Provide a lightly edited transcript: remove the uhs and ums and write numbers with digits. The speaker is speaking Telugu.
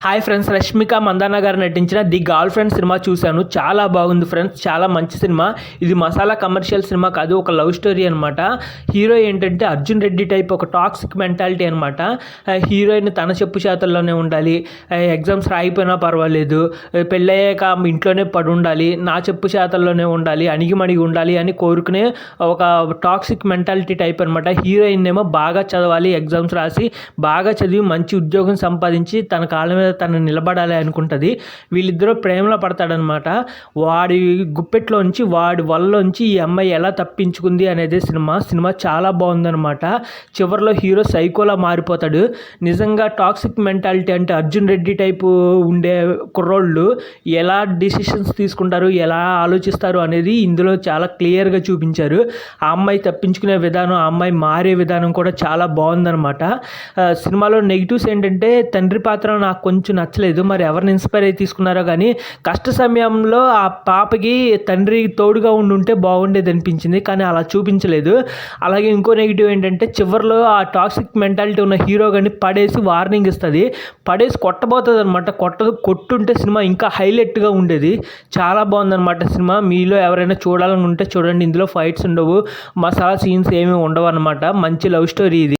హాయ్ ఫ్రెండ్స్, రష్మిక మందాన గారు నటించిన ది గర్ల్ ఫ్రెండ్ సినిమా చూశాను. చాలా బాగుంది ఫ్రెండ్స్, చాలా మంచి సినిమా. ఇది మసాలా కమర్షియల్ సినిమా కాదు, ఒక లవ్ స్టోరీ అనమాట. హీరో ఏంటంటే అర్జున్ రెడ్డి టైప్, ఒక టాక్సిక్ మెంటాలిటీ అనమాట. హీరోయిన్ తన చెప్పు చేతల్లోనే ఉండాలి, ఎగ్జామ్స్ రాయిపోయినా పర్వాలేదు, పెళ్ళయ్యాక ఇంట్లోనే పడి ఉండాలి, నా చెప్పు చేతల్లోనే ఉండాలి, అణిగిమణిగి ఉండాలి అని కోరుకునే ఒక టాక్సిక్ మెంటాలిటీ టైప్ అనమాట. హీరోయిన్ ఏమో బాగా చదవాలి, ఎగ్జామ్స్ రాసి బాగా చదివి మంచి ఉద్యోగం సంపాదించి తన కాళ్ళ మీద తను నిలబడాలి అనుకుంటుంది. వీళ్ళిద్దరూ ప్రేమలో పడతాడనమాట. వాడి గుప్పెట్లోంచి, వాడి వల్లలోంచి ఈ అమ్మాయి ఎలా తప్పించుకుంది అనేది సినిమా చాలా బాగుందనమాట. చివరిలో హీరో సైకోలా మారిపోతాడు. నిజంగా టాక్సిక్ మెంటాలిటీ అంటే అర్జున్ రెడ్డి టైపు ఉండే కుర్రోళ్ళు ఎలా డిసిషన్స్ తీసుకుంటారు, ఎలా ఆలోచిస్తారు అనేది ఇందులో చాలా క్లియర్గా చూపించారు. ఆ అమ్మాయి తప్పించుకునే విధానం, ఆ అమ్మాయి మారే విధానం కూడా చాలా బాగుందనమాట. సినిమాలో నెగిటివ్స్ ఏంటంటే తండ్రి పాత్ర నాకు కొంచెం నచ్చలేదు. మరి ఎవరిని ఇన్స్పైర్ అయ్యి తీసుకున్నారో కానీ కష్ట సమయంలో ఆ పాపకి తండ్రి తోడుగా ఉండుంటే బాగుండేది అనిపించింది, కానీ అలా చూపించలేదు. అలాగే ఇంకో నెగిటివ్ ఏంటంటే చివరిలో ఆ టాక్సిక్ మెంటాలిటీ ఉన్న హీరో కానీ పడేసి వార్నింగ్ ఇస్తుంది, పడేసి కొట్టబోతుంది అనమాట. కొట్టుంటే సినిమా ఇంకా హైలైట్గా ఉండేది. చాలా బాగుందన్నమాట సినిమా. మీలో ఎవరైనా చూడాలని ఉంటే చూడండి. ఇందులో ఫైట్స్ ఉండవు, మసాలా సీన్స్ ఏమీ ఉండవు అనమాట. మంచి లవ్ స్టోరీ ఇది.